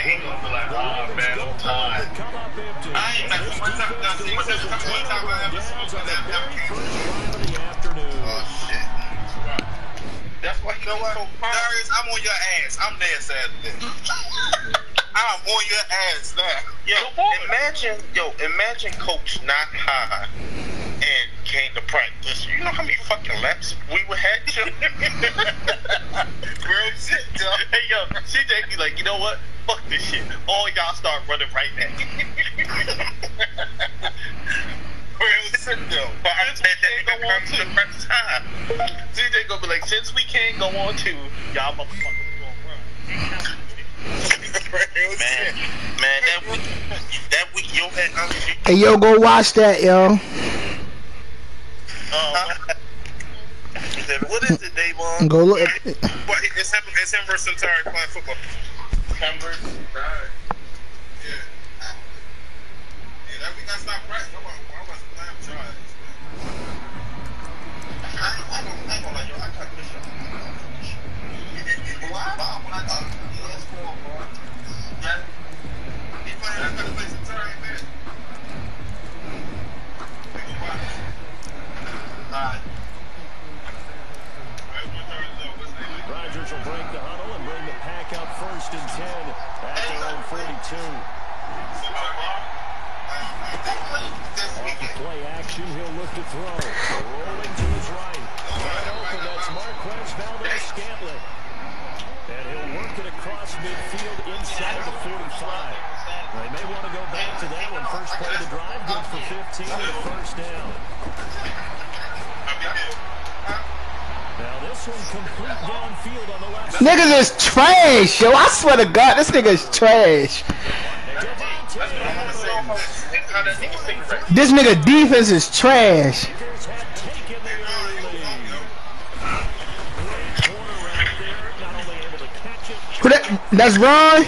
he gonna be like, oh man, I'm tired. I ain't like one time I ever smoked that oh shit. That's why you know what? Darius, I'm on your ass. I'm there Saturday. I'm on your ass now. Imagine coach not high and came to practice. You know how many fucking laps we would have? Real shit, yo. Hey, yo, CJ be like, you know what? Fuck this shit. All y'all start running right now. Real shit, though. But I said that nigga comes to the first time. CJ gonna be like, since we can't go on two, y'all motherfuckers gonna run. Man, that week you had hey, yo, go watch that, yo. What is it, Davon? Go look at it. It's him versus Centauri playing football. Right. Yeah. That week I stopped practicing. I wasn't playing with y'all. I ain't gonna lie, yo. I got this shit. When I got PS4, bro. Yeah. He playing, I gotta play Centauri, man. Alright. Rodgers will break the huddle and bring the pack up 1st and 10 at their own 42. Off the play action, he'll look to throw. Rolling to his right. Wide open, that's Marquez Valdes-Scantling. And he'll work it across midfield inside the 45. They may want to go back to that one. First play of the drive, good for 15 and a first down. Now this one complete downfield on the left. Niggas is trash, yo. I swear to God, this nigga is trash. This nigga defense is trash. Who that? That's Ron.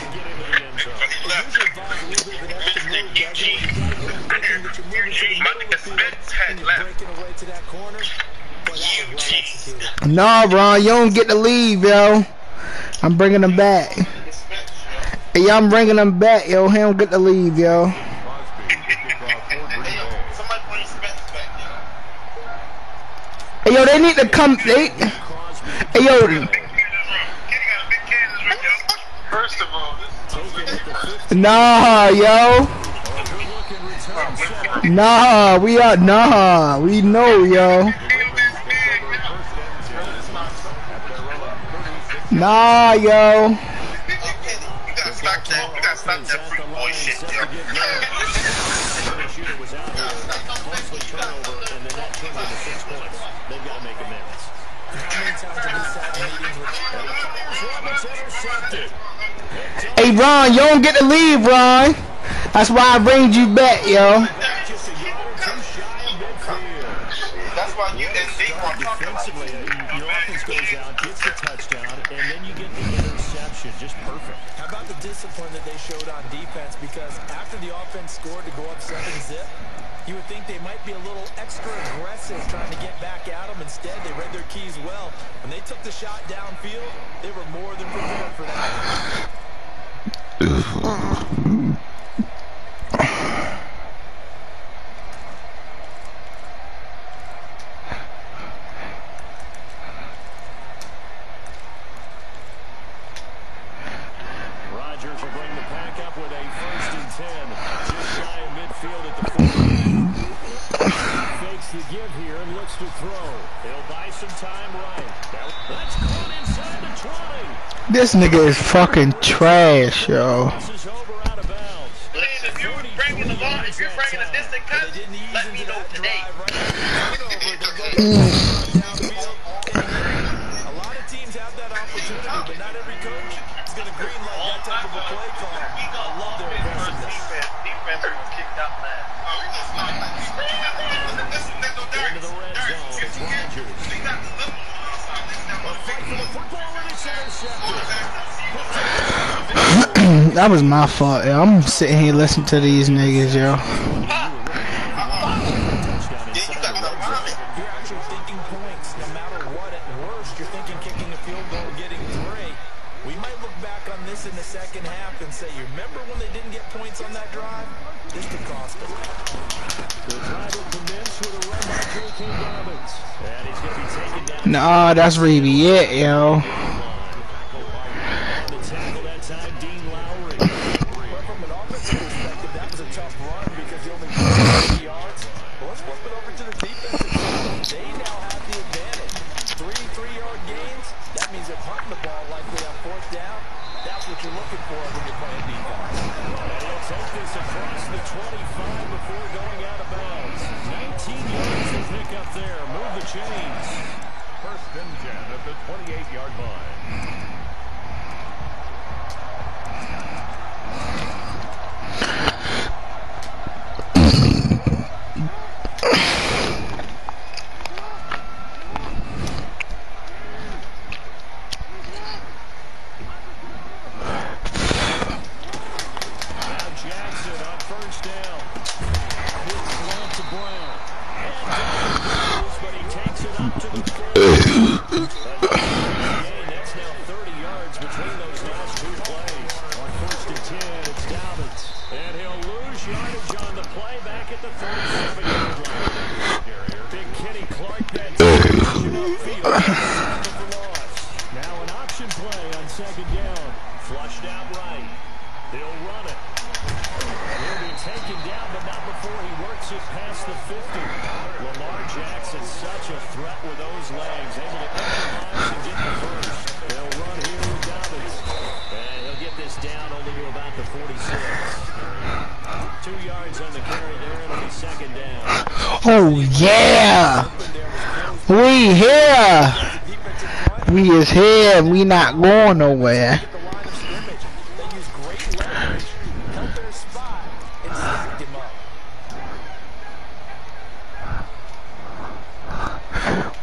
No, Ron, you don't get to leave, yo. I'm bringing him back. Hey, yo, I'm bringing him back, yo. He don't get to leave, yo. Hey, yo, they need to come. Hey, yo. First of all, nah, yo. Nah, we know, yo. Nah, yo. you gotta stop that free boy shit, yo. Hey, Ron, you don't get to leave, Ron. That's why I bring you back, yo. That's why you and Davon defensively, your offense goes out, gets the touchdown, and then you get the interception. Just perfect. How about the discipline that they showed on defense? Because after the offense scored to go up 7-zip, you would think they might be a little extra aggressive trying to get back at them. Instead, they read their keys well. When they took the shot downfield, they were more than prepared for that. Rodgers will bring the pack up with a 1st and 10. Just shy of midfield at the 40. Fakes the give here and looks to throw. He'll buy some time right. That's caught inside the 20. This nigga is fucking trash, yo. This is over out of bounds. Listen, if you're bringing the ball, if you're bringing a distant cut, let me know today. A lot of teams have that opportunity, but not every coach is going to green light that type of a play call. I love their aggressiveness. Defense was kicked out, man. Into the red zone. Rodgers. That was my fault, yo. I'm sitting here listening to these niggas, yo. You're actually thinking points no matter what. At worst, you're thinking kicking a field goal, getting 3. We might look back on this in the second half and say, you remember when they didn't get points on that drive? This could cost them. The drive will commence with a run by J.K. Dobbins. And he's going to be taken down. Nah, that's really it, yo. On the tackle that time, Dean Lowry. But from an offensive perspective, that was a tough run because he only got 30 yards. Well, let's flip it over to the defensive side. They now have the advantage. 3-3-yard gains. That means they're punting the ball likely on fourth down. That's what you're looking for when you're playing defense. And he'll take this across the 25 before going out of bounds. 19 yards to pick up there. Move the chains. First and 10 at the 28-yard line. Oh yeah, we here. We is here. We not going nowhere.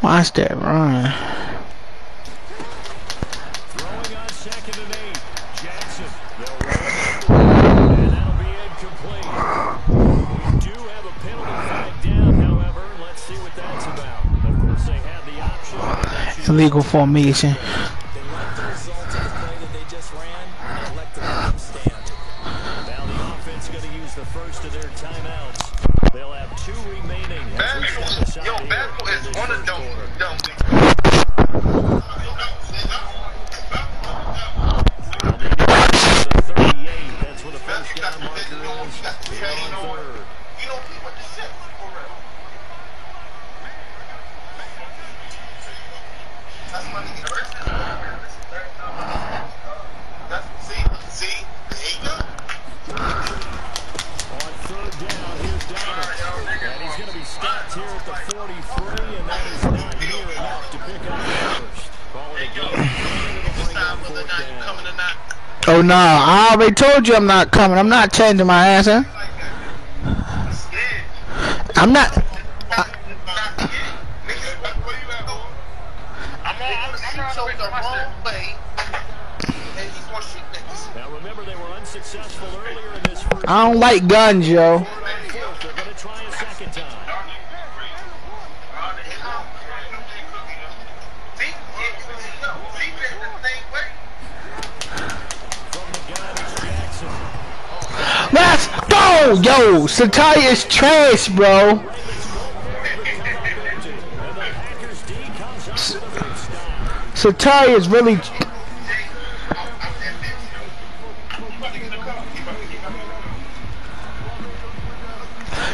Watch that run. Throwing on 2nd and 8. Jackson. They'll run. And that'll be incomplete. We do have a penalty flag down, however. Let's see what that's about. Of course, they had the option. Illegal formation. They like the result of the play that they just ran and elect to let them stand. Now the offense going to use the first of their timeouts. They'll have 2 remaining. Yo, Battle is on a don't. That's where the first down marker is. On 3rd. You know what the shit for real. That's money. See? There you go. On 3rd down, here's Dobbins. And he's going to be stopped here at the 43, and that is not near enough to pick up the first. Call it a game. This time, whether or not you coming or not. Oh no, I already told you I'm not coming. I'm not changing my answer. I'm not. Now remember, they were unsuccessful earlier in this first. I don't like guns, yo. They're going to try a second time. Let's go, yo. Satya is trash, bro. Satya is really.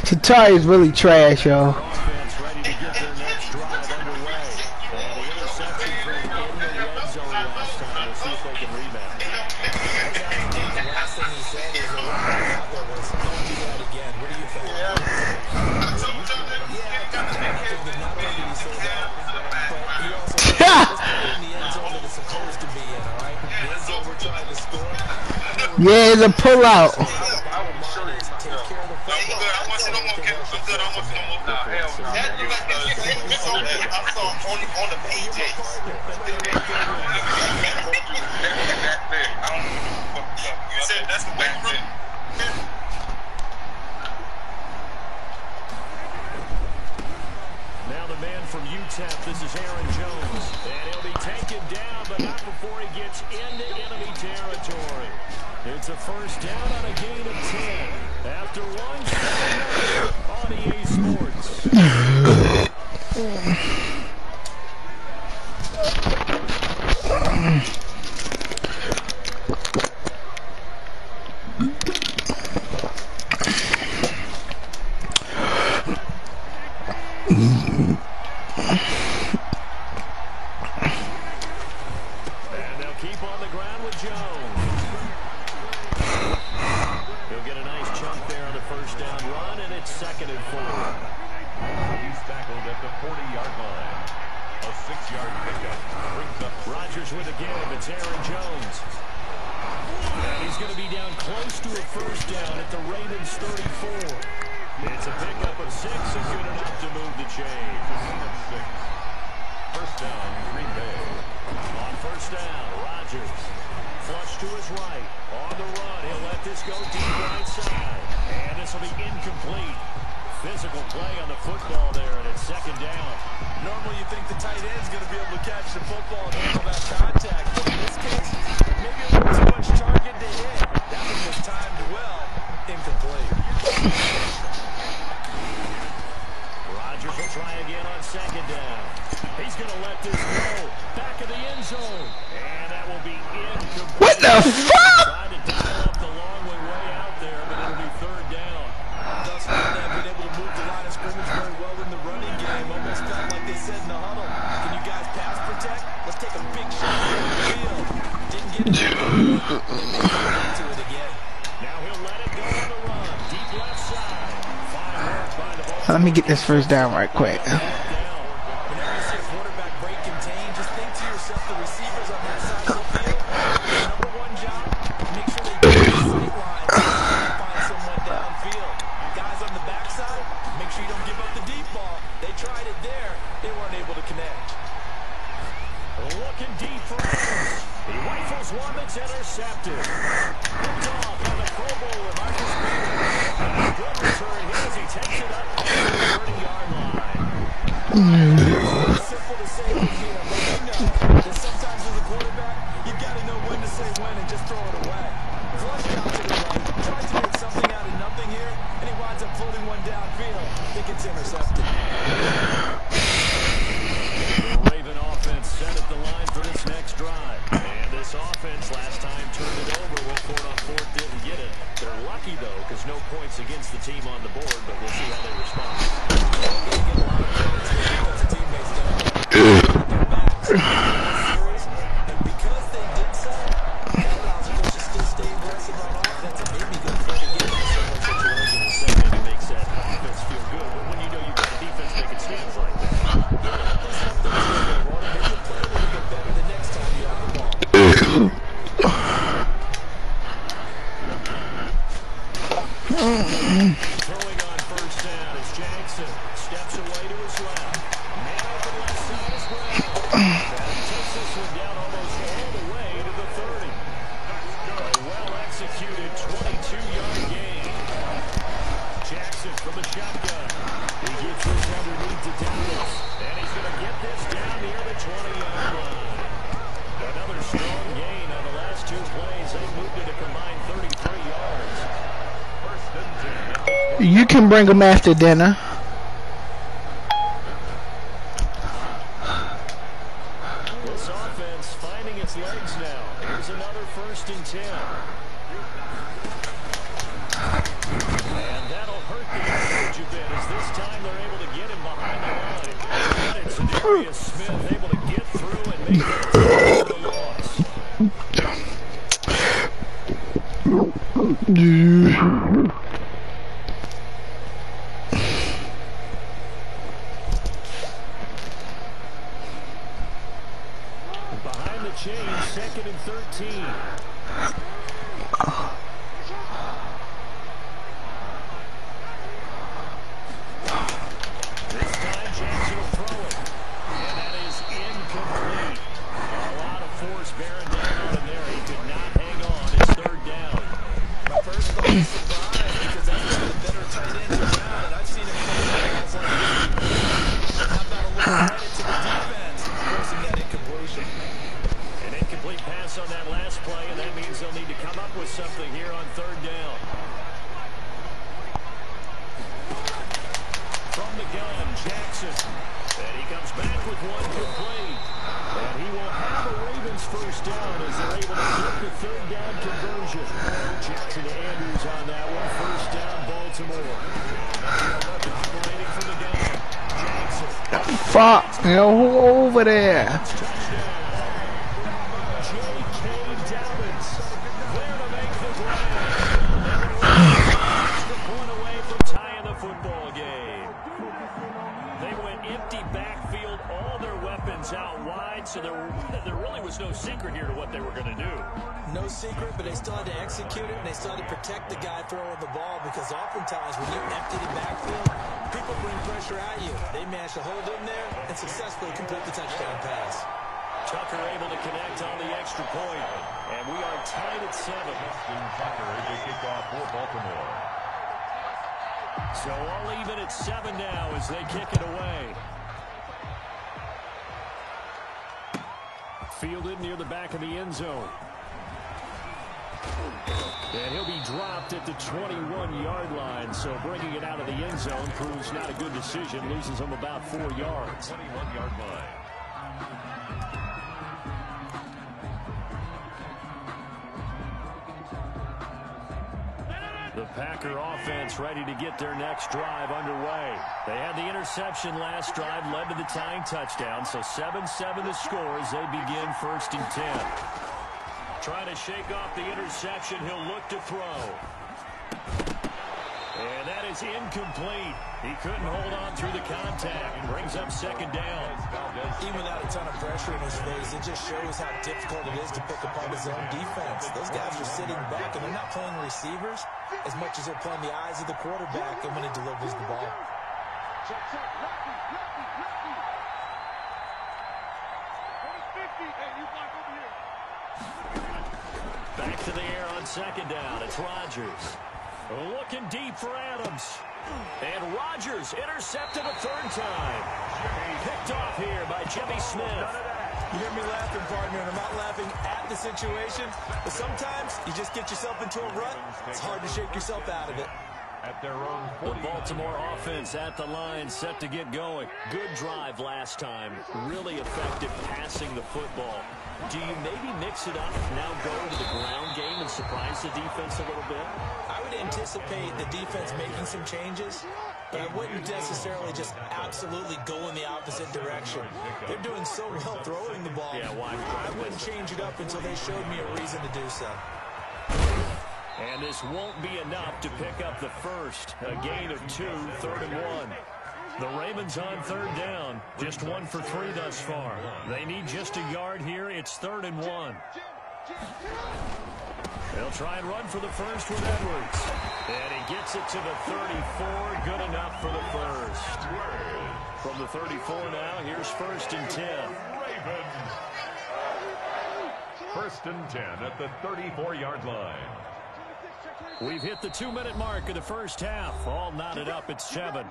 Satya is really trash, yo. Yeah, it's a pullout. Now the man from UTEP, this is Aaron Jones. And he'll be taken down, but not before he gets into enemy territory. It's a first down on a gain of 10. After one, on EA Sports. And they'll keep on the ground with Jones. He'll get a nice chunk there on the first down run, and it's 2nd and 4. He's tackled at the 40-yard line. A 6-yard pickup brings up Rodgers with a give. It's Aaron Jones. And he's going to be down close to a first down at the Ravens 34. It's a pickup of 6 and good enough to move the chains. 6. First down, Green Bay. On first down, Rodgers. Flush to his right. On the run, he'll let this go deep right side. And this will be incomplete. Physical play on the football there, and it's 2nd down. Normally you think the tight end's going to be able to catch the football and handle that contact, but in this case, maybe a little too much target to hit. That one was timed well, incomplete. Rodgers will try again on 2nd down. He's going to let this go. Back of the end zone. And that will be incomplete. What the fuck? Tried to dial up the long way out there, but it'll be 3rd down. Thus far, they've been able to move the line of scrimmage very well in the running game. Almost felt like they said in the huddle, can you guys pass protect? Let's take a big shot from the field. Didn't get it. To it again. Now he'll let it go on the run. Deep left side. Fine work by the ball. Let me get this first down right quick. Whenever you see a quarterback break contain, just think to yourself, the receivers on that side of the field, their number one job, make sure they get the sight line and find someone downfield. Guys on the backside, make sure you don't give up the deep ball. They tried it there. They weren't able to connect. Looking deep for Evans. He rifles one that's intercepted. Picked off on the Pro Bowler, Marcus Peters. And a good return here as he takes it up to the 30-yard line. It's simple to say when here, but you know that sometimes as a quarterback, you've got to know when to say when and just throw it away. Flush it out to the right, tries to make something out of nothing here, and he winds up floating one downfield. I think it's intercepted. The Raven offense set at the line for this next drive. And this offense last time turned it over. Will Ford on 4th didn't get it. They're lucky, though, because no points against the team on the board, but we'll see how they respond. They're going to get a lot of points here because the teammates don't their backs. And because they did so, that allows the coach to still stay aggressive on offense and maybe go for it again in several situations. Maybe makes that offense feel good, but when you know you've got a defense making stands like that. Throwing on first down as Jackson steps away to his left. Man open left side as well. That takes this one down almost all the way to the 30. A well-executed 22-yard gain. Jackson from the shotgun. He gets this underneath to Dallas. And he's going to get this down near the 20-yard line. Another strong gain on the last 2 plays. They moved it a combined 33 yards. You can bring them after dinner. This offense finding its legs now. Here's another 1st and 10. And that'll hurt the average a bit as this time they're able to get him behind the line. And it's Darius Smith able to get through and make that a loss. Behind the chains, 2nd and 13. This time Jackson will throw it. And that is incomplete. A lot of force bearing down on him there. He could not hang on. It's 3rd down. My first thought is surprise because that's one of the better tight ends around, and I've seen him play balls like this. How about a little credit to the defense forcing that incompletion? An incomplete pass on that last play, and that means they'll need to come up with something here on third down. From the gun, Jackson. And he comes back with one complete. And he will have a Ravens first down as they're able to get the third down conversion. Jackson to Andrews on that one. First down, Baltimore. Operating from the gun. Jackson. Fuck, yo, who over there? J.K. Dobbins there to make the grab. The point away from tying the football game. They went empty backfield, all their weapons out wide, so there really was no secret here to what they were going to do. No secret, but they still had to execute it, and they still had to protect the guy throwing the ball, because oftentimes when you empty the backfield, people bring pressure at you. They managed to hold in there and successfully complete the touchdown pass. Tucker able to connect on the extra point, and we are tied at 7. Tucker is the kickoff for Baltimore. So all even at 7 now as they kick it away. Fielded near the back of the end zone. And he'll be dropped at the 21-yard line, so bringing it out of the end zone proves not a good decision, loses him about 4 yards. 21-yard line. The Packer offense ready to get their next drive underway. They had the interception last drive, led to the tying touchdown, so 7-7 the score as they begin 1st and 10. Trying to shake off the interception, he'll look to throw. And that is incomplete. He couldn't hold on through the contact. Brings up 2nd down. Even without a ton of pressure in his face, it just shows how difficult it is to pick apart his own defense. Those guys are sitting back, and they're not playing receivers as much as they're playing the eyes of the quarterback and when he delivers the ball. Back to the air on 2nd down. It's Rodgers. Looking deep for Adams. And Rodgers intercepted a 3rd time. Picked off here by Jimmy Smith. You hear me laughing, partner, and I'm not laughing at the situation, but sometimes you just get yourself into a rut. It's hard to shake yourself out of it. At their own The Baltimore offense at the line, set to get going. Good drive last time. Really effective passing the football. Do you maybe mix it up, now go to the ground game and surprise the defense a little bit? I would anticipate the defense making some changes, but I wouldn't necessarily just absolutely go in the opposite direction. They're doing so well throwing the ball. Yeah, why? I wouldn't change it up until they showed me a reason to do so. And this won't be enough to pick up the first. A gain of 2, 3rd and 1. The Ravens on 3rd down. Just 1 for 3 thus far. They need just a yard here. It's 3rd and 1. They'll try and run for the first with Edwards. And he gets it to the 34. Good enough for the first. From the 34 now, here's 1st and 10. Ravens. 1st and 10 at the 34-yard line. We've hit the 2-minute mark of the first half. All knotted up at 7.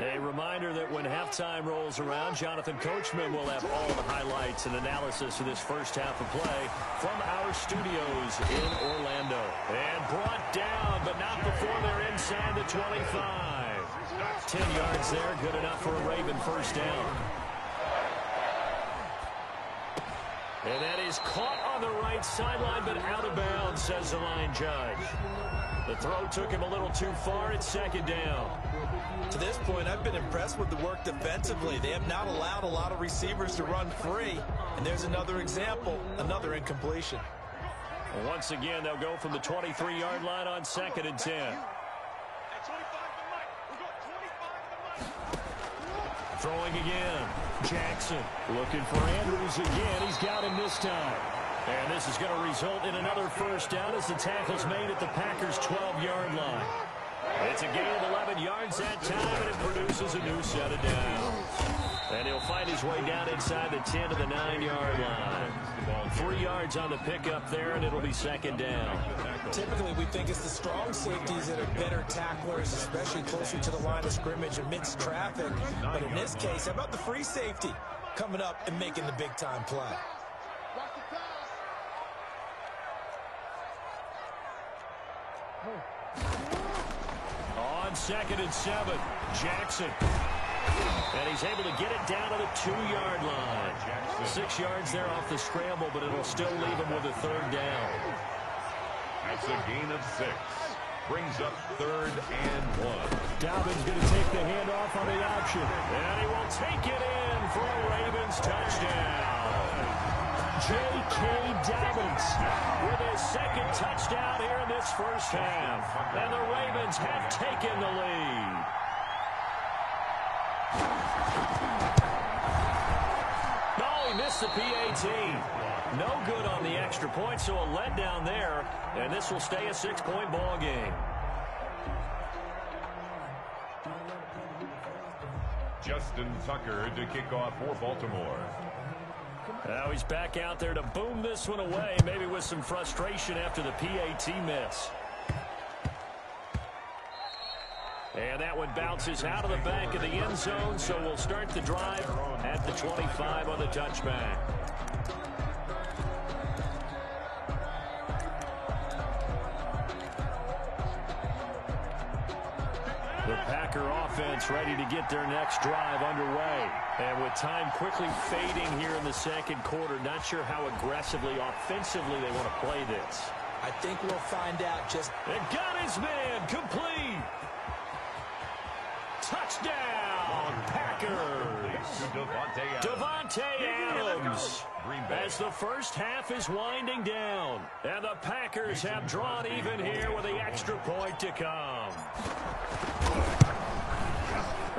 A reminder that when halftime rolls around, Jonathan Coachman will have all the highlights and analysis of this first half of play from our studios in Orlando. And brought down, but not before they're inside the 25. 10 yards there, good enough for a Raven first down. And that is caught on the right sideline, but out of bounds, says the line judge. The throw took him a little too far. It's 2nd down. To this point, I've been impressed with the work defensively. They have not allowed a lot of receivers to run free. And there's another example, another incompletion. Once again, they'll go from the 23-yard line on 2nd and 10. Throwing again. Jackson looking for Andrews again. He's got him this time. And this is going to result in another first down as the tackle's made at the Packers' 12-yard line. It's a gain of 11 yards that time, and it produces a new set of downs. And he'll find his way down inside the 10 to the 9-yard line. 3 yards on the pickup there, and it'll be second down. Typically, we think it's the strong safeties that are better tacklers, especially closer to the line of scrimmage amidst traffic. But in this case, how about the free safety coming up and making the big-time play? On 2nd and 7, Jackson. And he's able to get it down to the 2-yard line. 6 yards there off the scramble, but it'll still leave him with a 3rd down. That's a gain of 6. Brings up 3rd and 1. Dobbins going to take the handoff on the option. And he will take it in for a Ravens touchdown. J.K. Dobbins with his 2nd touchdown here in this first half. And the Ravens have taken the lead. No, he missed the PAT. No good on the extra point, so a letdown there. And this will stay a 6-point ball game. Justin Tucker to kick off for Baltimore. Now he's back out there to boom this one away, maybe with some frustration after the PAT miss. And that one bounces out of the back of the end zone, so we'll start the drive at the 25 on the touchback. The Packer offense ready to get their next drive underway. And with time quickly fading here in the second quarter, not sure how aggressively, offensively they want to play this. I think we'll find out just... And got his man complete. Touchdown, Packers. Devontae Adams. As the first half is winding down. And the Packers have drawn even here with the extra point to come.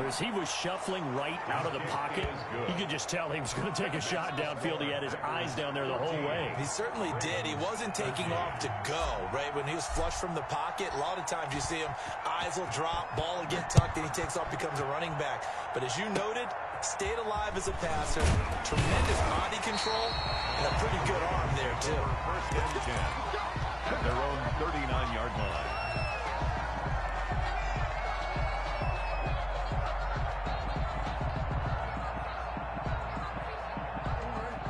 As he was shuffling right out of the pocket, you could just tell he was going to take a shot downfield. He had his eyes down there the whole way. He certainly did. He wasn't taking off to go, right? When he was flush from the pocket, a lot of times you see him, eyes will drop, ball will get tucked, and he takes off, becomes a running back. But as you noted, stayed alive as a passer, tremendous body control, and a pretty good arm there, too. First and 10 at their own 39-yard line.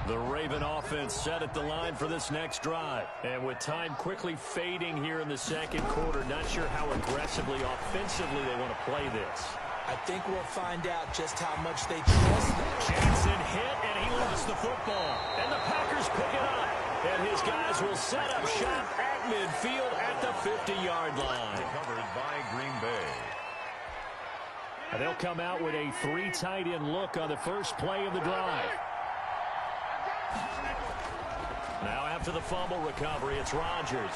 The Raven offense set at the line for this next drive. And with time quickly fading here in the second quarter, not sure how aggressively, offensively they want to play this. I think we'll find out just how much they trust them. Jackson hit, and he lost the football. And the Packers pick it up. And his guys will set up shop at midfield at the 50-yard line. Covered by Green Bay. And they'll come out with a 3 tight end look on the first play of the drive. Now after the fumble recovery, it's Rodgers.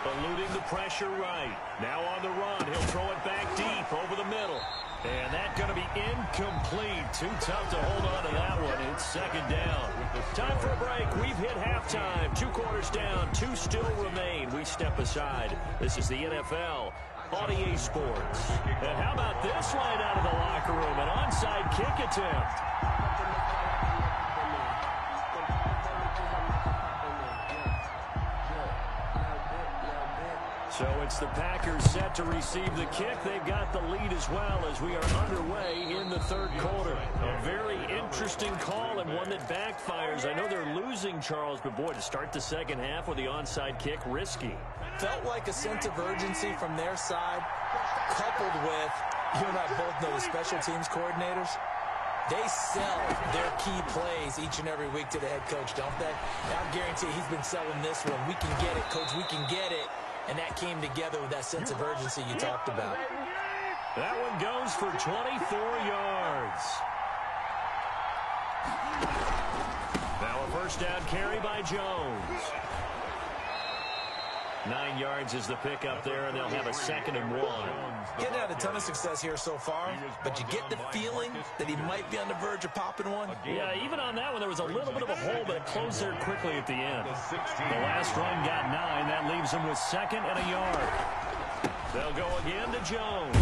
Eluding the pressure right. Now on the run, he'll throw it back deep over the middle. And that's going to be incomplete. Too tough to hold on to that one. It's second down. Time for a break. We've hit halftime. 2 quarters down. 2 still remain. We step aside. This is the NFL on EA Sports. And how about this line out of the locker room? An onside kick attempt. So it's the Packers set to receive the kick. They've got the lead as well as we are underway in the third quarter. A very interesting call and one that backfires. I know they're losing, Charles, but boy, to start the second half with the onside kick, risky. Felt like a sense of urgency from their side, coupled with, you and I both know the special teams coordinators. They sell their key plays each and every week to the head coach, don't they? I guarantee he's been selling this one. We can get it, coach, we can get it. And that came together with that sense of urgency you talked about. That one goes for 24 yards. Now a first down carry by Jones. 9 yards is the pickup there, and they'll have a 2nd and 1. Getting had a ton of success here so far, but you get the feeling that he might be on the verge of popping one. Yeah, even on that one, there was a little bit of a hole, but it closed there quickly at the end. The last run got 9. That leaves him with 2nd and a yard. They'll go again to Jones.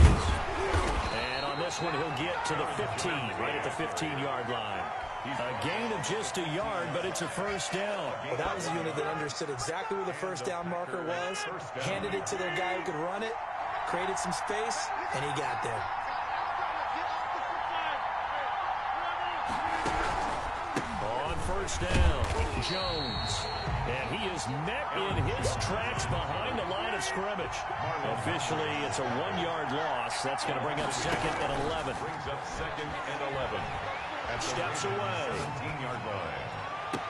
And on this this one, he'll get to the 15, right at the 15-yard line. A gain of just a yard, but it's a first down. Well, that was a unit that understood exactly where the first down marker was, handed it to their guy who could run it, created some space, and he got there. On first down, Jones. And he is met in his tracks behind the line of scrimmage. Officially, it's a 1-yard loss. That's going to bring up 2nd and 11. Brings up 2nd and 11. Steps away. 17-yard line.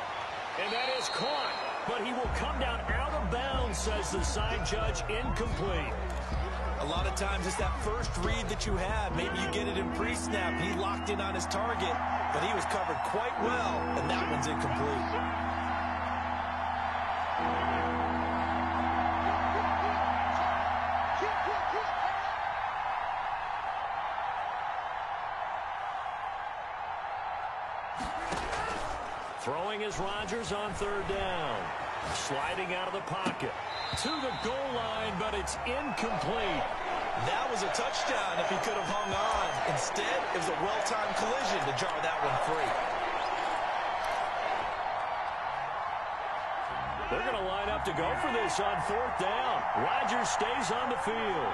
And that is caught. But he will come down out of bounds, says the side judge. Incomplete. A lot of times it's that first read that you have. Maybe you get it in pre-snap. He locked in on his target, but he was covered quite well, and that one's incomplete. Throwing is Rodgers on 3rd down. Sliding out of the pocket to the goal line, but it's incomplete. That was a touchdown if he could have hung on. Instead, it was a well-timed collision to jar that one free. They're going to line up to go for this on 4th down. Rodgers stays on the field.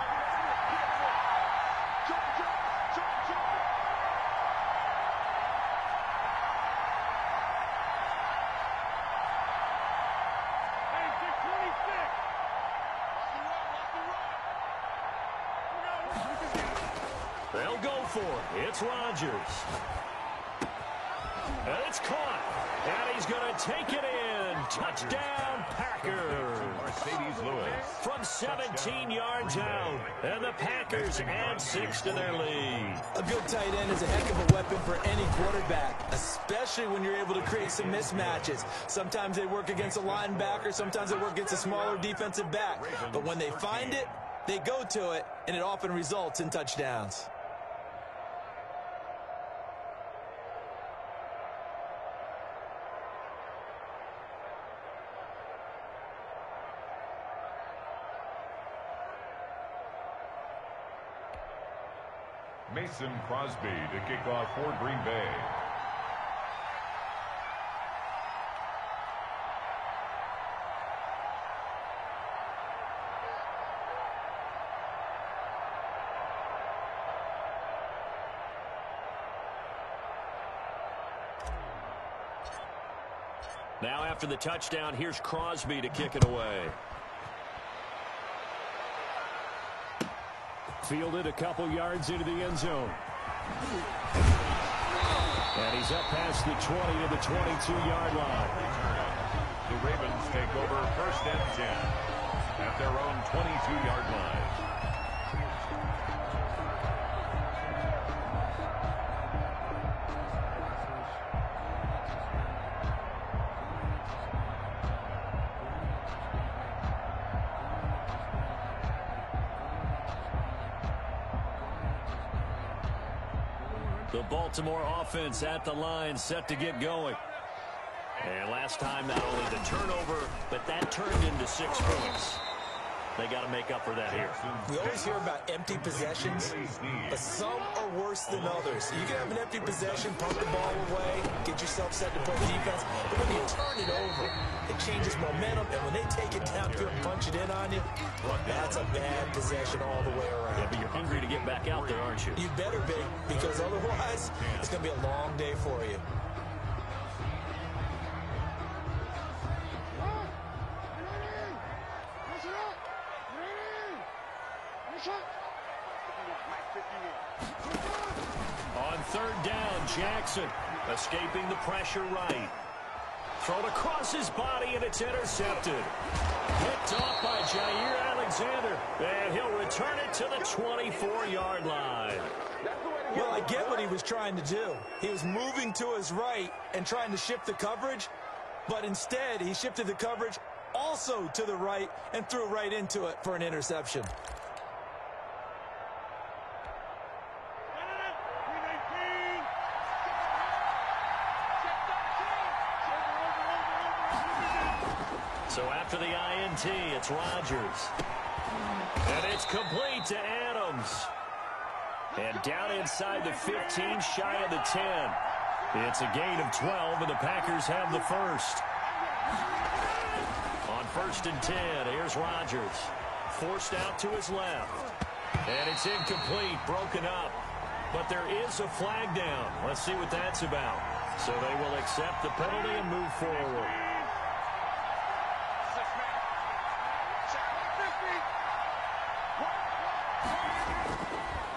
They'll go for it. It's Rodgers. And it's caught. And he's going to take it in. Touchdown, Packers. Mercedes-Lewis. From 17 yards out. And the Packers add 6 to their lead. A good tight end is a heck of a weapon for any quarterback, especially when you're able to create some mismatches. Sometimes they work against a linebacker. Sometimes they work against a smaller defensive back. But when they find it, they go to it, and it often results in touchdowns. Mason Crosby to kick off for Green Bay. Now after the touchdown, here's Crosby to kick it away. Fielded a couple yards into the end zone. And he's up past the 20 to the 22-yard line. The Ravens take over 1st and 10 at their own 22-yard line. The Baltimore offense at the line, set to get going. And last time, not only the turnover, but that turned into 6 points. They got to make up for that here. We always hear about empty possessions, but some are worse than others. You can have an empty possession, pump the ball away, get yourself set to play defense, but when you turn it over, it changes momentum, and when they take it downfield and punch it in on you, that's a bad possession all the way around. Yeah, but you're hungry to get back out there, aren't you? You better be, because otherwise, it's going to be a long day for you. On 3rd down, Jackson escaping the pressure right. Thrown across his body, and it's intercepted. Picked off by Jair Alexander, and he'll return it to the 24-yard line. Well, I get what he was trying to do. He was moving to his right and trying to shift the coverage, but instead he shifted the coverage also to the right and threw right into it for an interception. So after the INT, it's Rodgers. And it's complete to Adams. And down inside the 15, shy of the 10. It's a gain of 12, and the Packers have the first. On 1st and 10, here's Rodgers. Forced out to his left. And it's incomplete, broken up. But there is a flag down. Let's see what that's about. So they will accept the penalty and move forward.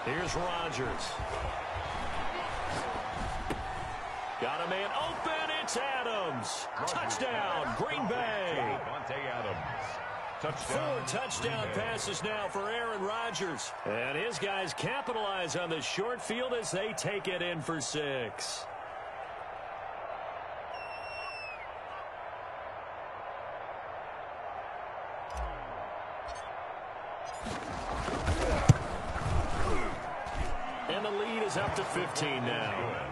Here's Rodgers. Got a man open. It's Adams. Touchdown, Green Bay. Davante Adams. Touchdown. 4 touchdown passes now for Aaron Rodgers. And his guys capitalize on the short field as they take it in for 6. And the lead is up to 15 now.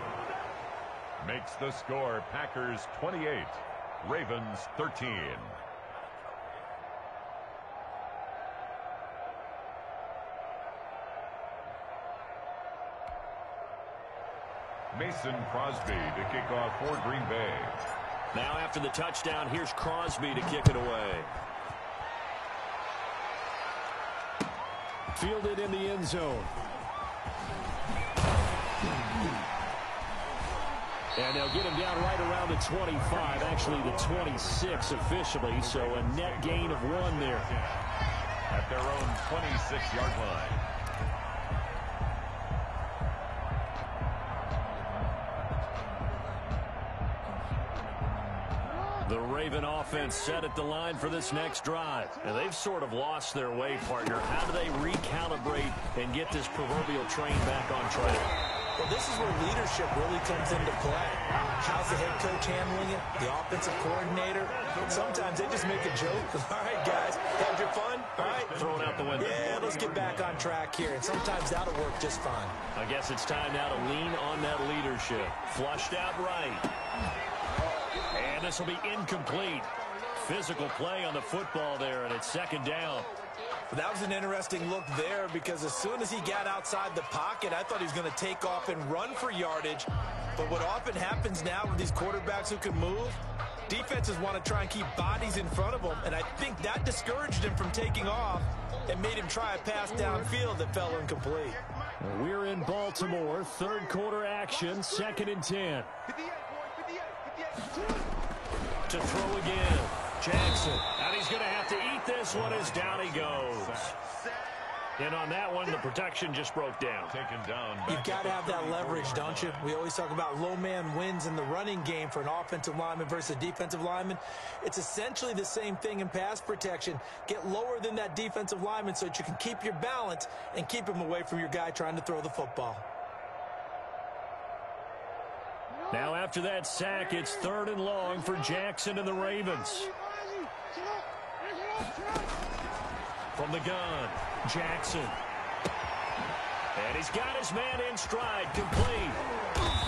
Makes the score Packers 28, Ravens 13. Mason Crosby to kick off for Green Bay. Now after the touchdown, here's Crosby to kick it away. Fielded in the end zone. And they'll get him down right around the 25, actually the 26 officially, so a net gain of 1 there. At their own 26-yard line. The Raven offense set at the line for this next drive. And they've sort of lost their way, partner. How do they recalibrate and get this proverbial train back on track? Well, this is where leadership really comes into play. How's the head coach handling it? The offensive coordinator? Sometimes they just make a joke. All right, guys, had your fun? All right. Throw it out the window. Yeah, let's get back on track here. And sometimes that'll work just fine. I guess it's time now to lean on that leadership. Flushed out right. And this will be incomplete. Physical play on the football there, and it's 2nd down. That was an interesting look there because as soon as he got outside the pocket, I thought he was going to take off and run for yardage. But what often happens now with these quarterbacks who can move, defenses want to try and keep bodies in front of them, and I think that discouraged him from taking off and made him try a pass downfield that fell incomplete. We're in Baltimore, 3rd quarter action, 2nd and 10. To throw again, Jackson, and he's going to have to eat this one as down he goes. And on that one, the protection just broke down. Taken down. You've got to have that leverage, don't you? We always talk about low man wins in the running game for an offensive lineman versus a defensive lineman. It's essentially the same thing in pass protection. Get lower than that defensive lineman so that you can keep your balance and keep him away from your guy trying to throw the football. Now after that sack, it's 3rd and long for Jackson and the Ravens. From the gun, Jackson. And he's got his man in stride, complete.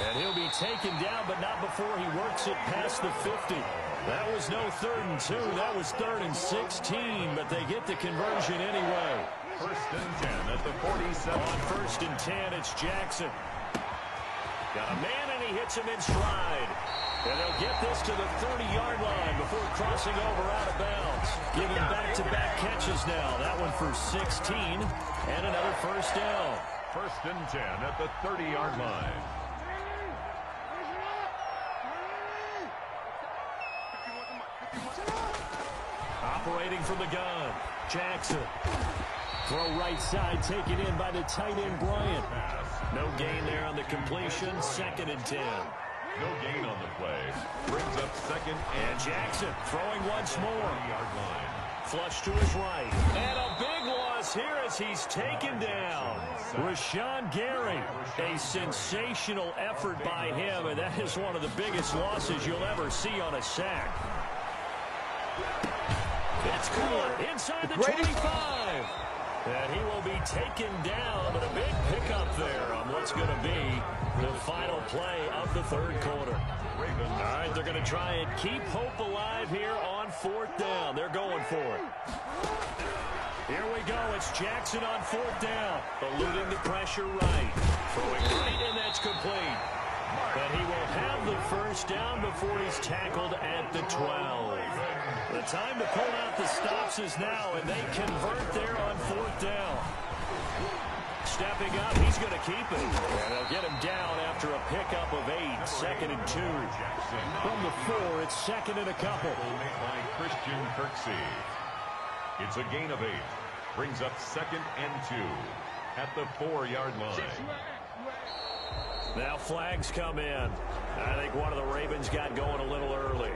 And he'll be taken down, but not before he works it past the 50. That was no 3rd and 2. That was 3rd and 16, but they get the conversion anyway. 1st and 10 at the 47. On 1st and 10, it's Jackson. Got a man, and he hits him in stride. And they'll get this to the 30-yard line before crossing over out of bounds. Giving back-to-back catches now. That one for 16 and another 1st down. 1st and 10 at the 30-yard line. Operating from the gun, Jackson. Throw right side, taken in by the tight end, Bryant. No gain there on the completion, 2nd and 10. No gain on the play. Brings up 2nd and Jackson throwing once more. 30-yard line. Flush to his right. And a big loss here as he's taken down. Rashawn Gary. A sensational effort by him, and that is one of the biggest losses you'll ever see on a sack. It's caught inside the 25. And he will be taken down, but a big pickup there on what's going to be the final play of the 3rd quarter. All right, they're going to try and keep hope alive here on 4th down. They're going for it. Here we go. It's Jackson on 4th down. Eluding the pressure right. Throwing right, and that's complete. But he will have the first down before he's tackled at the 12. The time to pull out the stops is now, and they convert there on 4th down. Stepping up, he's going to keep it. And they'll get him down after a pickup of 8. 2nd and 2. From the 4, it's 2nd and a couple. By Christian Kirksey. It's a gain of 8. Brings up 2nd and 2 at the 4-yard line. Now flags come in. I think one of the Ravens got going a little early.